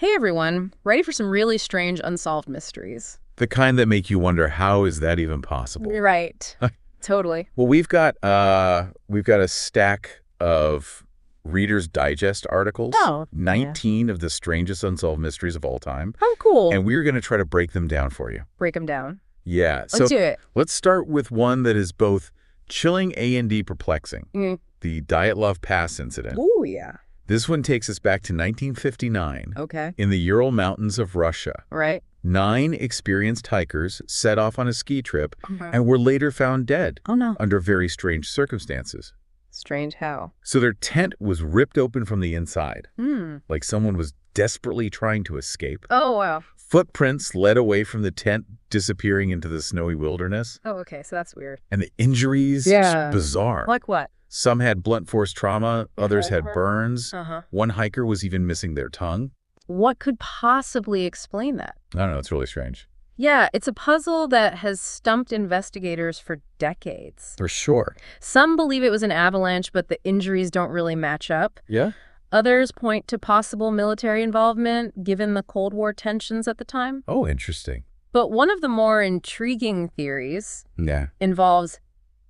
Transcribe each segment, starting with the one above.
Hey everyone, ready for some really strange unsolved mysteries? The kind that make you wonder, how is that even possible? Right. Totally. Well, we've got a stack of Reader's Digest articles. Oh, 19 of the strangest unsolved mysteries of all time. Oh, cool. And we're going to try to break them down for you. Break them down. Yeah. Let's do it. Let's start with one that is both chilling and perplexing. The Diet Love Pass incident. Oh, yeah. This one takes us back to 1959. Okay. In the Ural Mountains of Russia. Right. 9 experienced hikers set off on a ski trip and were later found dead. Oh, no. Under very strange circumstances. Strange how? So their tent was ripped open from the inside. Hmm. Like someone was desperately trying to escape. Oh, wow. Footprints led away from the tent, disappearing into the snowy wilderness. Oh, okay. So that's weird. And the injuries, Yeah. bizarre. Like what? Some had blunt force trauma, others had burns. Uh-huh. One hiker was even missing their tongue. What could possibly explain that? I don't know, it's really strange. Yeah, it's a puzzle that has stumped investigators for decades. For sure. Some believe it was an avalanche, but the injuries don't really match up. Yeah? Others point to possible military involvement, given the Cold War tensions at the time. Oh, interesting. But one of the more intriguing theories Yeah. involves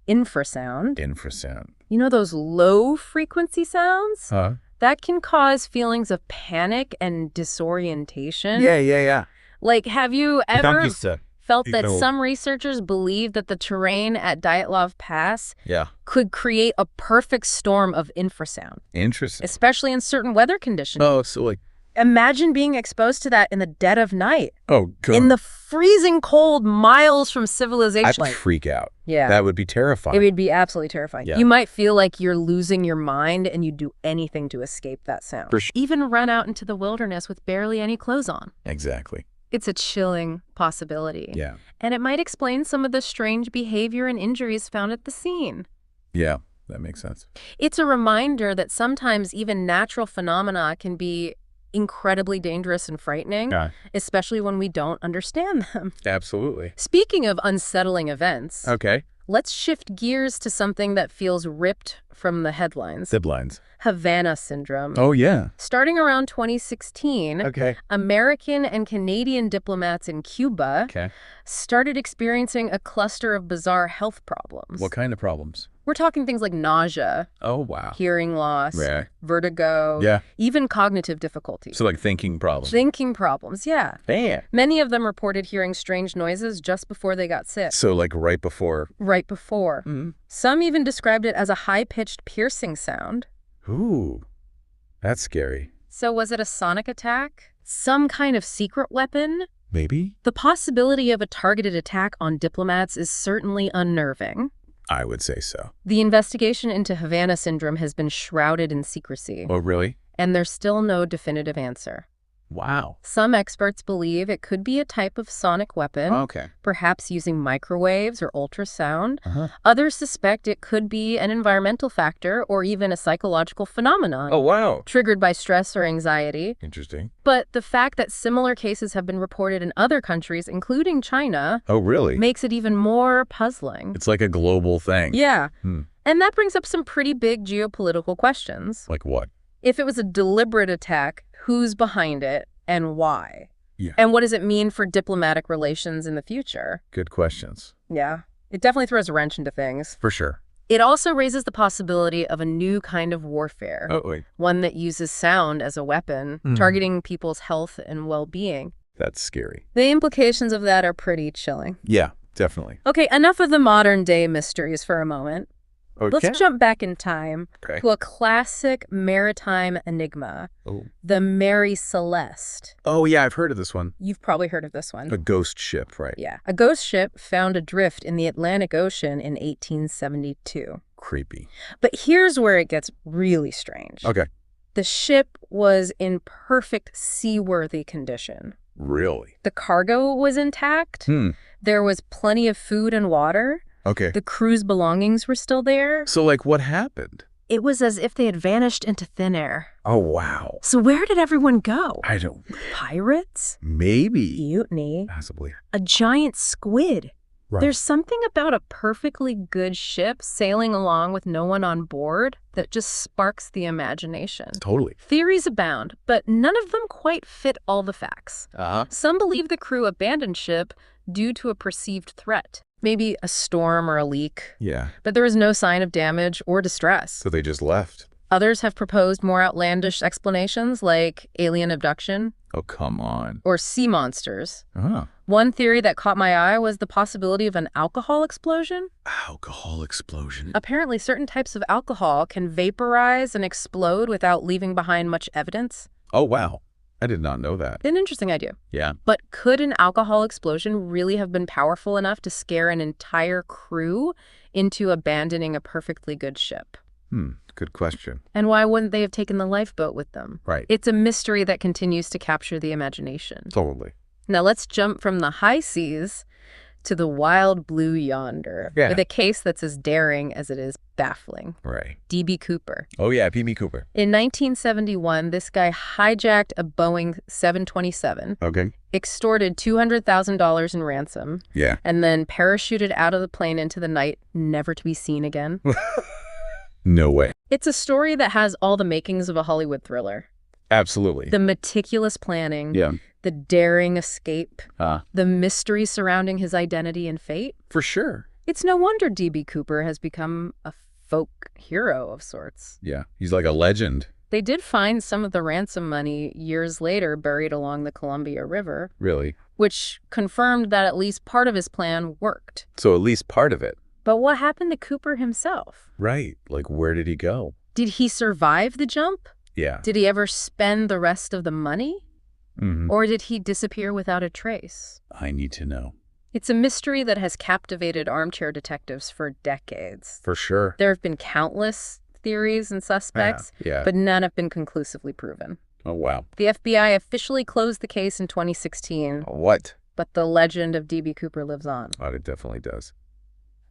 infrasound. Infrasound. You know those low-frequency sounds? Huh? That can cause feelings of panic and disorientation. Yeah. Like, have you ever felt that No. some researchers believe that the terrain at Dyatlov Pass Yeah. could create a perfect storm of infrasound, Interesting. especially in certain weather conditions? Oh, so like, Imagine being exposed to that in the dead of night, oh, God. in the freezing cold, miles from civilization. I'd freak out. Yeah. That would be terrifying. It would be absolutely terrifying. Yeah. You might feel like you're losing your mind and you'd do anything to escape that sound. For sure. Even run out into the wilderness with barely any clothes on. Exactly. It's a chilling possibility. Yeah. And it might explain some of the strange behavior and injuries found at the scene. Yeah, that makes sense. It's a reminder that sometimes even natural phenomena can be incredibly dangerous and frightening, especially when we don't understand them. Absolutely. Speaking of unsettling events, Okay. let's shift gears to something that feels ripped from the headlines. Siblings. Havana syndrome. Oh, yeah. Starting around 2016, Okay. American and Canadian diplomats in Cuba Okay. started experiencing a cluster of bizarre health problems. What kind of problems? We're talking things like nausea, Oh, wow. hearing loss, Yeah. vertigo, Yeah. even cognitive difficulties. So like thinking problems. Thinking problems, yeah. Damn. Many of them reported hearing strange noises just before they got sick. So like right before. Right before. Some even described it as a high-pitched piercing sound. Ooh. That's scary. So was it a sonic attack? Some kind of secret weapon? Maybe? The possibility of a targeted attack on diplomats is certainly unnerving. I would say so. The investigation into Havana syndrome has been shrouded in secrecy, Oh, really? and there's still no definitive answer. Wow. Some experts believe it could be a type of sonic weapon, Okay. perhaps using microwaves or ultrasound. Uh-huh. Others suspect it could be an environmental factor or even a psychological phenomenon Oh, wow. triggered by stress or anxiety. Interesting. But the fact that similar cases have been reported in other countries, including China, Oh, really? makes it even more puzzling. It's like a global thing. Yeah. Hmm. And that brings up some pretty big geopolitical questions. Like what? If it was a deliberate attack, who's behind it and why? Yeah. And what does it mean for diplomatic relations in the future? Good questions. Yeah. It definitely throws a wrench into things. For sure. It also raises the possibility of a new kind of warfare, Oh, wait. one that uses sound as a weapon, targeting people's health and well-being. That's scary. The implications of that are pretty chilling. Yeah, definitely. Okay, enough of the modern-day mysteries for a moment. Okay. Let's jump back in time Okay. to a classic maritime enigma, Oh. the Mary Celeste. Oh, yeah, I've heard of this one. You've probably heard of this one. A ghost ship, right? Yeah. A ghost ship found adrift in the Atlantic Ocean in 1872. Creepy. But here's where it gets really strange. Okay. The ship was in perfect seaworthy condition. Really? The cargo was intact. There was plenty of food and water. Okay. The crew's belongings were still there. So, like, what happened? It was as if they had vanished into thin air. Oh, wow. So where did everyone go? I don't... Pirates? Maybe. Mutiny? Possibly. A giant squid? Right. There's something about a perfectly good ship sailing along with no one on board that just sparks the imagination. Totally. Theories abound, but none of them quite fit all the facts. Some believe the crew abandoned ship due to a perceived threat, maybe a storm or a leak. Yeah. But there was no sign of damage or distress. So they just left. Others have proposed more outlandish explanations like alien abduction. Oh, come on. Or sea monsters. Oh. One theory that caught my eye was the possibility of an alcohol explosion. Alcohol explosion? Apparently, certain types of alcohol can vaporize and explode without leaving behind much evidence. Oh, wow. I did not know that. An interesting idea. Yeah. But could an alcohol explosion really have been powerful enough to scare an entire crew into abandoning a perfectly good ship? Good question. And why wouldn't they have taken the lifeboat with them? Right. It's a mystery that continues to capture the imagination. Totally. Now let's jump from the high seas to the wild blue yonder, with a case that's as daring as it is baffling. Right. D.B. Cooper. Oh, yeah, P.B. Cooper. In 1971, this guy hijacked a Boeing 727, extorted $200,000 in ransom, and then parachuted out of the plane into the night, never to be seen again. No way. It's a story that has all the makings of a Hollywood thriller. Absolutely. The meticulous planning, the daring escape, the mystery surrounding his identity and fate. For sure. It's no wonder D.B. Cooper has become a folk hero of sorts. Yeah, he's like a legend. They did find some of the ransom money years later buried along the Columbia River. Really? Which confirmed that at least part of his plan worked. So at least part of it. But what happened to Cooper himself? Right. Like, where did he go? Did he survive the jump? Yeah. Did he ever spend the rest of the money? Or did he disappear without a trace? I need to know. It's a mystery that has captivated armchair detectives for decades. For sure. There have been countless theories and suspects, but none have been conclusively proven. Oh, wow. The FBI officially closed the case in 2016. What? But the legend of D.B. Cooper lives on. Oh, it definitely does.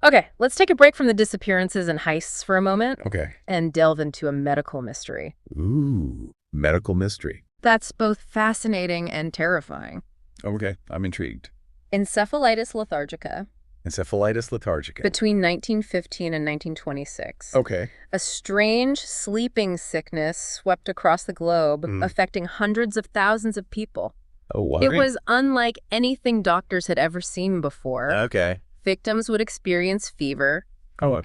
Okay, let's take a break from the disappearances and heists for a moment. Okay. And delve into a medical mystery. Ooh, medical mystery. That's both fascinating and terrifying. Okay, I'm intrigued. Encephalitis lethargica. Encephalitis lethargica. Between 1915 and 1926. Okay. A strange sleeping sickness swept across the globe, affecting hundreds of thousands of people. Oh, wow. It was unlike anything doctors had ever seen before. Okay. Victims would experience fever,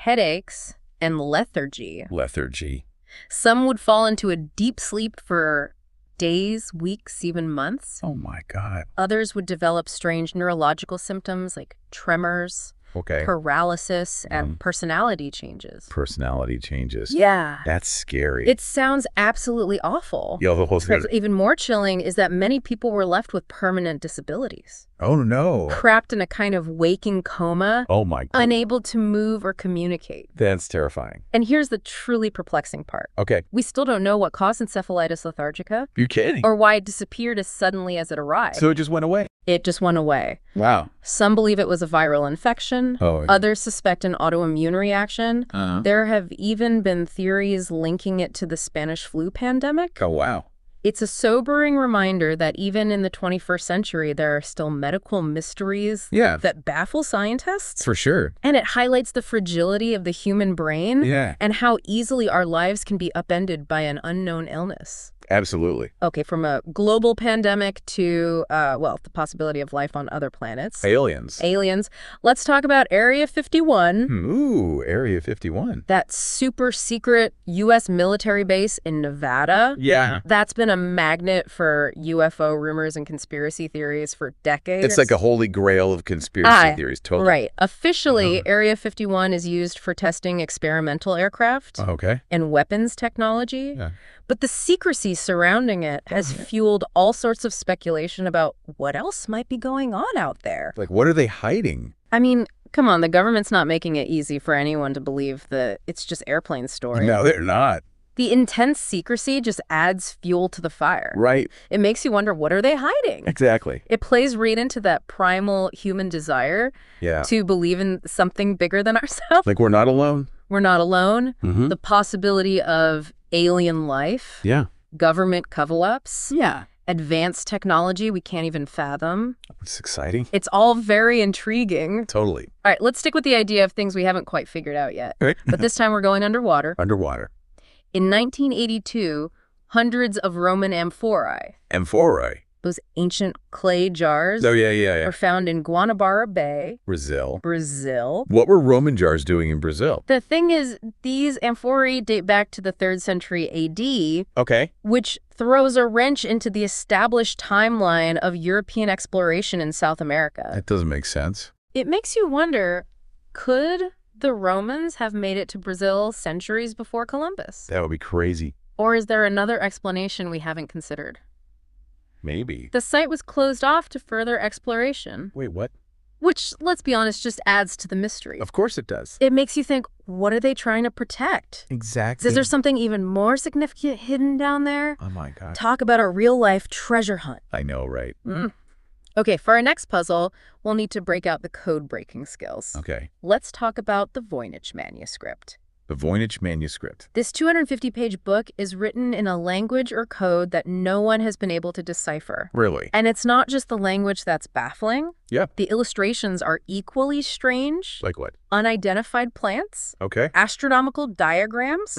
headaches, and lethargy. Lethargy. Some would fall into a deep sleep for days, weeks, even months. Oh, my God. Others would develop strange neurological symptoms like tremors, paralysis, and personality changes. Personality changes. Yeah. That's scary. It sounds absolutely awful. Yeah, the whole thing. What's even more chilling is that many people were left with permanent disabilities. Oh, no. Trapped in a kind of waking coma. Oh, my God. Unable to move or communicate. That's terrifying. And here's the truly perplexing part. Okay. We still don't know what caused encephalitis lethargica. You're kidding. Or why it disappeared as suddenly as it arrived. So it just went away? It just went away. Wow. Some believe it was a viral infection. Others suspect an autoimmune reaction. There have even been theories linking it to the Spanish flu pandemic. Oh, wow. It's a sobering reminder that even in the 21st century, there are still medical mysteries that baffle scientists. For sure. And it highlights the fragility of the human brain and how easily our lives can be upended by an unknown illness. Absolutely. Okay, from a global pandemic to, the possibility of life on other planets. Aliens. Let's talk about Area 51. Ooh, Area 51. That super secret U.S. military base in Nevada. Yeah. That's been a magnet for UFO rumors and conspiracy theories for decades. It's like a holy grail of conspiracy theories. Totally. Right. Officially, Area 51 is used for testing experimental aircraft and weapons technology. Yeah. But the secrecy surrounding it has fueled all sorts of speculation about what else might be going on out there. Like, what are they hiding? I mean, come on, the government's not making it easy for anyone to believe that it's just airplane story. No, they're not. The intense secrecy just adds fuel to the fire. Right. It makes you wonder, what are they hiding? Exactly. It plays right into that primal human desire to believe in something bigger than ourselves. Like, we're not alone? We're not alone. The possibility of alien life. Yeah. Government cover-ups. Yeah. advanced technology we can't even fathom. It's exciting. It's all very intriguing. Totally. All right, let's stick with the idea of things we haven't quite figured out yet. All right. But this time we're going underwater. Underwater. In 1982, hundreds of Roman amphorae. Amphorae? Those ancient clay jars. Oh, yeah. Were found in Guanabara Bay. Brazil. Brazil. What were Roman jars doing in Brazil? The thing is, these amphorae date back to the 3rd century AD. Okay. Which throws a wrench into the established timeline of European exploration in South America. That doesn't make sense. It makes you wonder, could the Romans have made it to Brazil centuries before Columbus? That would be crazy. Or is there another explanation we haven't considered? Maybe. The site was closed off to further exploration. Wait, what? Which, let's be honest, just adds to the mystery. Of course it does. It makes you think, what are they trying to protect? Exactly. Is there something even more significant hidden down there? Oh my God. Talk about a real-life treasure hunt. I know, right? Okay, for our next puzzle, we'll need to break out the code-breaking skills. Okay. Let's talk about the Voynich manuscript. The Voynich manuscript. This 250-page book is written in a language or code that no one has been able to decipher. Really? And it's not just the language that's baffling. Yeah. The illustrations are equally strange. Like what? Unidentified plants. Okay. Astronomical diagrams.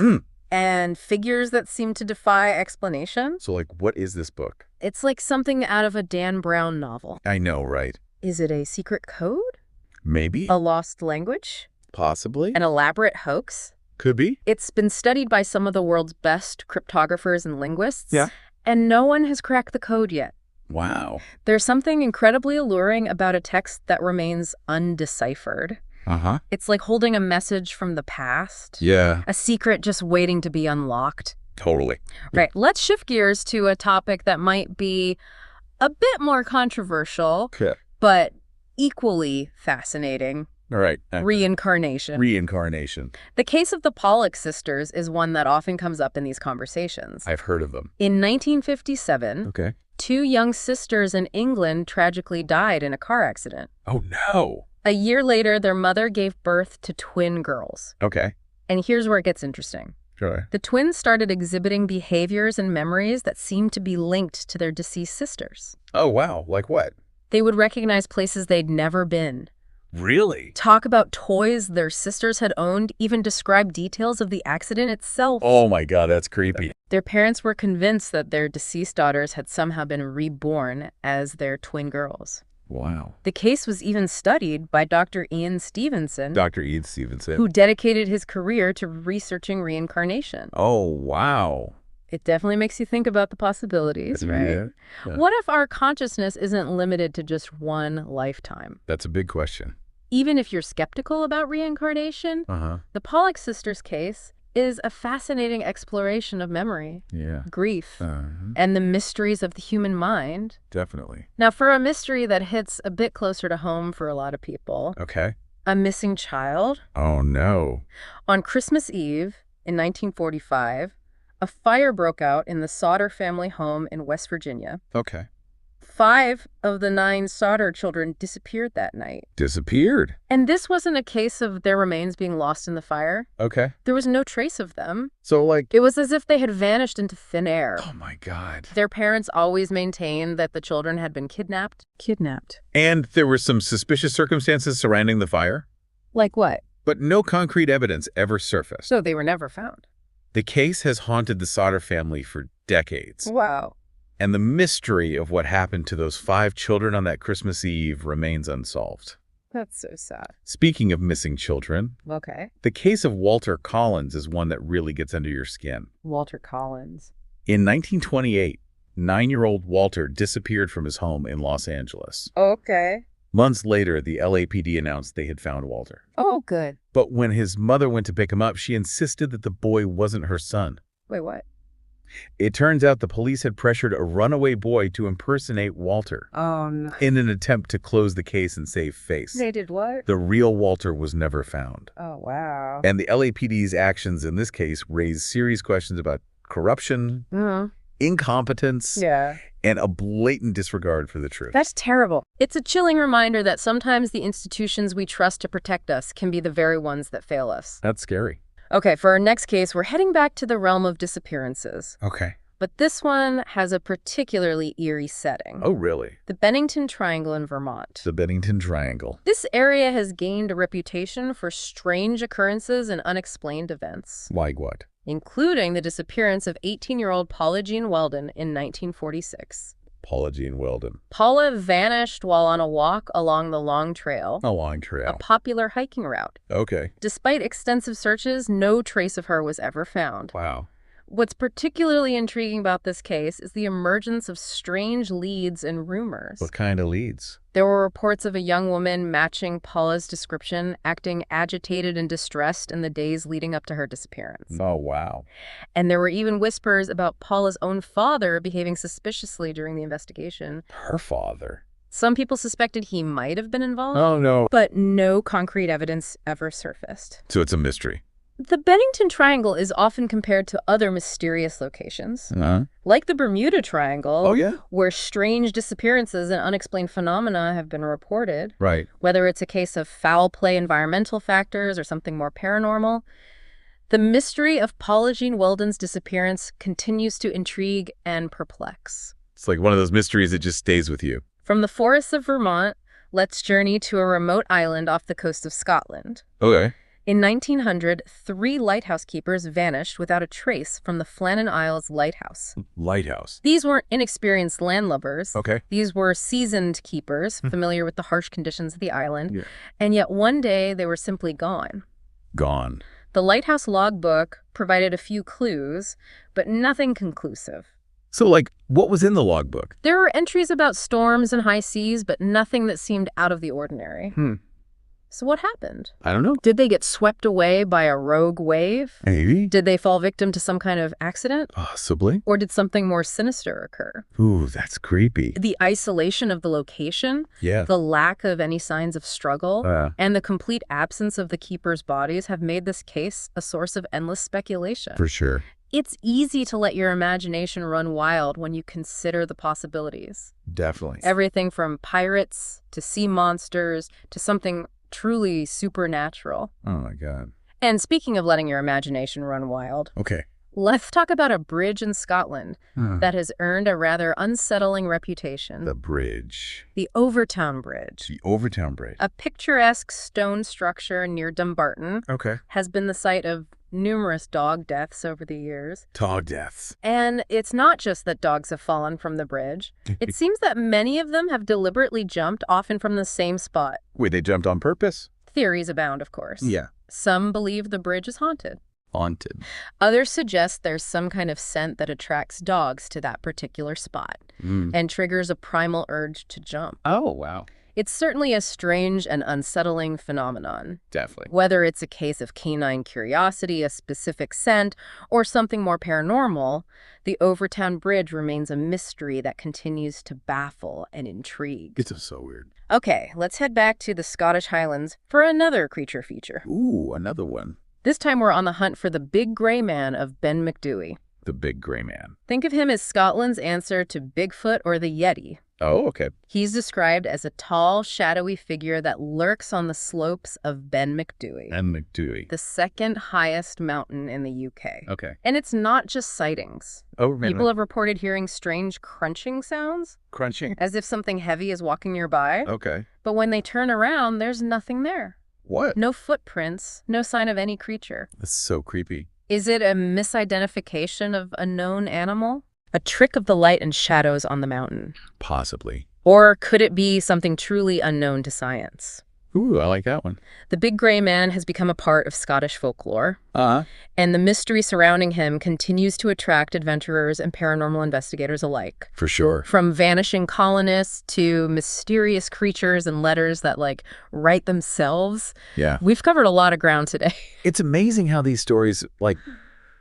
And figures that seem to defy explanation. So, like, what is this book? It's like something out of a Dan Brown novel. I know, right? Is it a secret code? Maybe. A lost language? Possibly. An elaborate hoax? Could be. It's been studied by some of the world's best cryptographers and linguists. Yeah. And no one has cracked the code yet. Wow. There's something incredibly alluring about a text that remains undeciphered. Uh-huh. It's like holding a message from the past. Yeah. A secret just waiting to be unlocked. Totally. Right. Let's shift gears to a topic that might be a bit more controversial, but equally fascinating. All right. Reincarnation. Reincarnation. The case of the Pollock sisters is one that often comes up in these conversations. I've heard of them. In 1957, two young sisters in England tragically died in a car accident. Oh, no. A year later, their mother gave birth to twin girls. Okay. And here's where it gets interesting. Sure. The twins started exhibiting behaviors and memories that seemed to be linked to their deceased sisters. Oh, wow. Like what? They would recognize places they'd never been. Really? Talk about toys their sisters had owned, even describe details of the accident itself. Oh my God, that's creepy. Their parents were convinced that their deceased daughters had somehow been reborn as their twin girls. Wow. The case was even studied by Dr. Ian Stevenson. Dr. Ian Stevenson. Who dedicated his career to researching reincarnation. Oh, wow. It definitely makes you think about the possibilities, right? Yeah. What if our consciousness isn't limited to just one lifetime? That's a big question. Even if you're skeptical about reincarnation, the Pollock sisters case is a fascinating exploration of memory, grief, and the mysteries of the human mind. Definitely. Now, for a mystery that hits a bit closer to home for a lot of people, a missing child. Oh, no. On Christmas Eve in 1945, a fire broke out in the Sauter family home in West Virginia. 5 of the 9 Sauter children disappeared that night. Disappeared? And this wasn't a case of their remains being lost in the fire. There was no trace of them. So, like... It was as if they had vanished into thin air. Oh, my God. Their parents always maintained that the children had been kidnapped. And there were some suspicious circumstances surrounding the fire? Like what? But no concrete evidence ever surfaced. So they were never found. The case has haunted the Sauter family for decades. Wow. And the mystery of what happened to those 5 children on that Christmas Eve remains unsolved. That's so sad. Speaking of missing children, the case of Walter Collins is one that really gets under your skin. Walter Collins. In 1928, 9-year-old Walter disappeared from his home in Los Angeles. Months later, the LAPD announced they had found Walter. Oh, good. But when his mother went to pick him up, she insisted that the boy wasn't her son. Wait, what? It turns out the police had pressured a runaway boy to impersonate Walter. Oh, no. In an attempt to close the case and save face. They did what? The real Walter was never found. Oh, wow. And the LAPD's actions in this case raised serious questions about corruption, incompetence, and a blatant disregard for the truth. That's terrible. It's a chilling reminder that sometimes the institutions we trust to protect us can be the very ones that fail us. That's scary. Okay, for our next case, we're heading back to the realm of disappearances. But this one has a particularly eerie setting. Oh, really? The Bennington Triangle in Vermont. The Bennington Triangle. This area has gained a reputation for strange occurrences and unexplained events. Like what? Including the disappearance of 18-year-old Paula Jean Weldon in 1946. Paula Jean Weldon. Paula vanished while on a walk along the Long Trail. A long trail. A popular hiking route. Okay. Despite extensive searches, no trace of her was ever found. Wow. What's particularly intriguing about this case is the emergence of strange leads and rumors. What kind of leads? There were reports of a young woman matching Paula's description, acting agitated and distressed in the days leading up to her disappearance. Oh, wow. And there were even whispers about Paula's own father behaving suspiciously during the investigation. Her father? Some people suspected he might have been involved. Oh, no. But no concrete evidence ever surfaced. So it's a mystery. The Bennington Triangle is often compared to other mysterious locations, like the Bermuda Triangle, where strange disappearances and unexplained phenomena have been reported. Right. Whether it's a case of foul play environmental factors or something more paranormal, the mystery of Paula Jean Weldon's disappearance continues to intrigue and perplex. It's like one of those mysteries that just stays with you. From the forests of Vermont, let's journey to a remote island off the coast of Scotland. Okay. In 1900, 3 lighthouse keepers vanished without a trace from the Flannan Isles lighthouse. Lighthouse. These weren't inexperienced landlubbers. Okay. These were seasoned keepers, familiar with the harsh conditions of the island. And yet one day they were simply gone. Gone. The lighthouse logbook provided a few clues, but nothing conclusive. So, like, what was in the logbook? There were entries about storms and high seas, but nothing that seemed out of the ordinary. So what happened? I don't know. Did they get swept away by a rogue wave? Maybe. Did they fall victim to some kind of accident? Possibly. Or did something more sinister occur? Ooh, that's creepy. The isolation of the location, the lack of any signs of struggle, and the complete absence of the keepers' bodies have made this case a source of endless speculation. For sure. It's easy to let your imagination run wild when you consider the possibilities. Definitely. Everything from pirates to sea monsters to something truly supernatural. Oh, my God. And speaking of letting your imagination run wild, let's talk about a bridge in Scotland that has earned a rather unsettling reputation. The bridge. The Overtown Bridge. The Overtown Bridge. A picturesque stone structure near Dumbarton has been the site of numerous dog deaths over the years. Dog deaths. And it's not just that dogs have fallen from the bridge. It seems that many of them have deliberately jumped, often from the same spot. Wait, they jumped on purpose? Theories abound, of course. Yeah. Some believe the bridge is haunted. Haunted. Others suggest there's some kind of scent that attracts dogs to that particular spot and triggers a primal urge to jump. Oh, wow. It's certainly a strange and unsettling phenomenon. Definitely. Whether it's a case of canine curiosity, a specific scent, or something more paranormal, the Overtown Bridge remains a mystery that continues to baffle and intrigue. It's just so weird. Okay, let's head back to the Scottish Highlands for another creature feature. Ooh, another one. This time we're on the hunt for the Big Gray Man of Ben Macdui. The Big Gray Man. Think of him as Scotland's answer to Bigfoot or the Yeti. Oh, okay. He's described as a tall, shadowy figure that lurks on the slopes of Ben Macdui. Ben Macdui. The second highest mountain in the UK. Okay. And it's not just sightings. Oh, man. People have reported hearing strange crunching sounds. Crunching? As if something heavy is walking nearby. Okay. But when they turn around, there's nothing there. What? No footprints, no sign of any creature. That's so creepy. Is it a misidentification of a known animal? A trick of the light and shadows on the mountain? Possibly. Or could it be something truly unknown to science? Ooh, I like that one. The Big Gray Man has become a part of Scottish folklore. And the mystery surrounding him continues to attract adventurers and paranormal investigators alike. For sure. From vanishing colonists to mysterious creatures and letters that, write themselves. Yeah. We've covered a lot of ground today. It's amazing how these stories,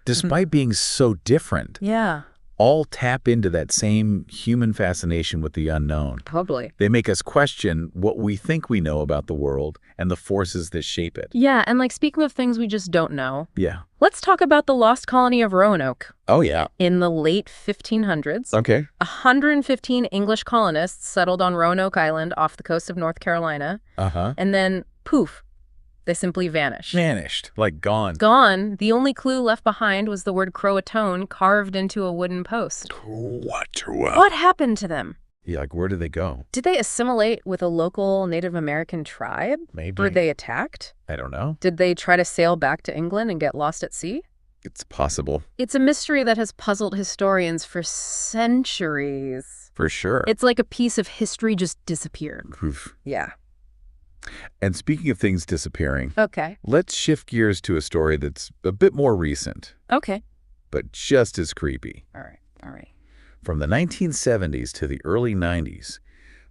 despite being so different, all tap into that same human fascination with the unknown. Totally. They make us question what we think we know about the world and the forces that shape it. Yeah, and speaking of things we just don't know. Yeah. Let's talk about the lost colony of Roanoke. Oh, yeah. In the late 1500s, Okay. 115 English colonists settled on Roanoke Island off the coast of North Carolina. Uh-huh. And then, poof, They simply vanish. Vanished. Like gone. Gone. The only clue left behind was the word Croatoan carved into a wooden post. What happened to them? Yeah, like where did they go? Did they assimilate with a local Native American tribe? Maybe. Were they attacked? I don't know. Did they try to sail back to England and get lost at sea? It's possible. It's a mystery that has puzzled historians for centuries. For sure. It's like a piece of history just disappeared. Oof. Yeah. And speaking of things disappearing, Okay. let's shift gears to a story that's a bit more recent. Okay. But just as creepy. All right. From the 1970s to the early 90s,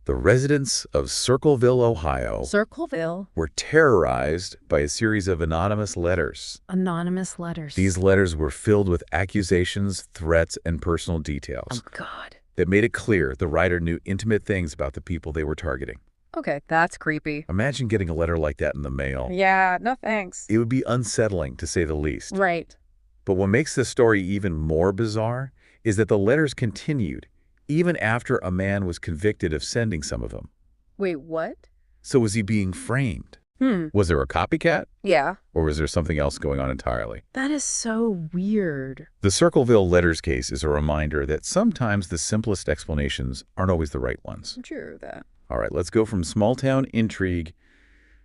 the residents of Circleville, Ohio, were terrorized by a series of anonymous letters. Anonymous letters. These letters were filled with accusations, threats, and personal details. Oh, God. That made it clear the writer knew intimate things about the people they were targeting. Okay, that's creepy. Imagine getting a letter like that in the mail. Yeah, no thanks. It would be unsettling, to say the least. Right. But what makes this story even more bizarre is that the letters continued, even after a man was convicted of sending some of them. Wait, what? So was he being framed? Was there a copycat? Yeah. Or was there something else going on entirely? That is so weird. The Circleville letters case is a reminder that sometimes the simplest explanations aren't always the right ones. True that. All right, let's go from small-town intrigue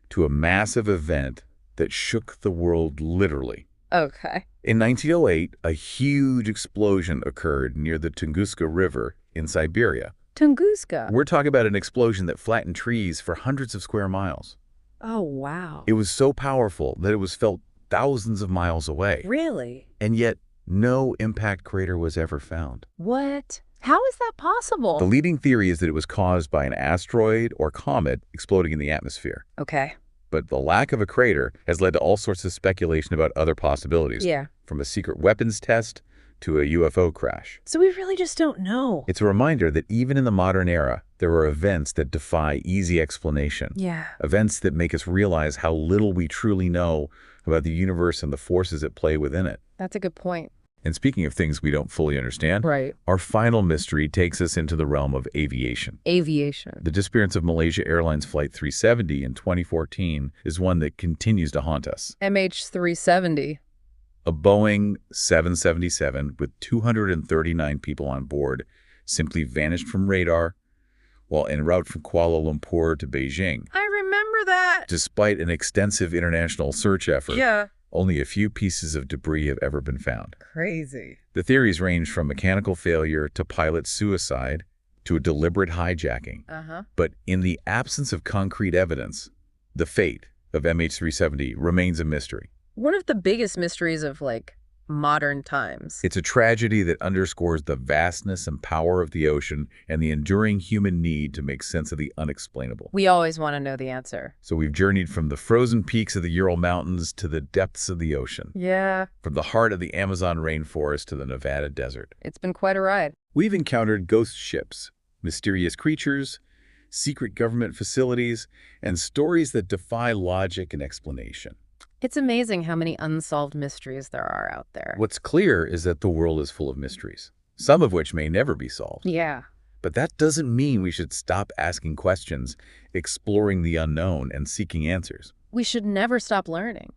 to a massive event that shook the world literally. Okay. In 1908, a huge explosion occurred near the Tunguska River in Siberia. Tunguska? We're talking about an explosion that flattened trees for hundreds of square miles. Oh, wow. It was so powerful that it was felt thousands of miles away. Really? And yet, no impact crater was ever found. What? How is that possible? The leading theory is that it was caused by an asteroid or comet exploding in the atmosphere. Okay. But the lack of a crater has led to all sorts of speculation about other possibilities. Yeah. From a secret weapons test to a UFO crash. So we really just don't know. It's a reminder that even in the modern era, there are events that defy easy explanation. Yeah. Events that make us realize how little we truly know about the universe and the forces at play within it. That's a good point. And speaking of things we don't fully understand, right, our final mystery takes us into the realm of aviation. Aviation. The disappearance of Malaysia Airlines Flight 370 in 2014 is one that continues to haunt us. MH370. A Boeing 777 with 239 people on board simply vanished from radar while en route from Kuala Lumpur to Beijing. I remember that. Despite an extensive international search effort. Yeah. Only a few pieces of debris have ever been found. Crazy. The theories range from mechanical failure to pilot suicide to a deliberate hijacking. But in the absence of concrete evidence, the fate of MH370 remains a mystery. One of the biggest mysteries of, modern times. It's a tragedy that underscores the vastness and power of the ocean and the enduring human need to make sense of the unexplainable. We always want to know the answer. So we've journeyed from the frozen peaks of the Ural Mountains to the depths of the ocean. Yeah. From the heart of the Amazon rainforest to the Nevada desert. It's been quite a ride. We've encountered ghost ships, mysterious creatures, secret government facilities, and stories that defy logic and explanation. It's amazing how many unsolved mysteries there are out there. What's clear is that the world is full of mysteries, some of which may never be solved. Yeah. But that doesn't mean we should stop asking questions, exploring the unknown, and seeking answers. We should never stop learning.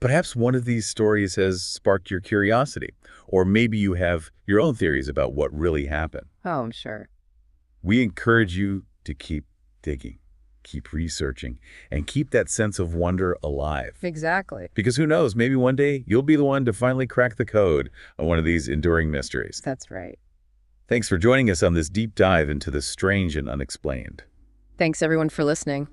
Perhaps one of these stories has sparked your curiosity, or maybe you have your own theories about what really happened. Oh, I'm sure. We encourage you to keep digging. Keep researching, and keep that sense of wonder alive. Exactly. Because who knows, maybe one day you'll be the one to finally crack the code on one of these enduring mysteries. That's right. Thanks for joining us on this deep dive into the strange and unexplained. Thanks, everyone, for listening.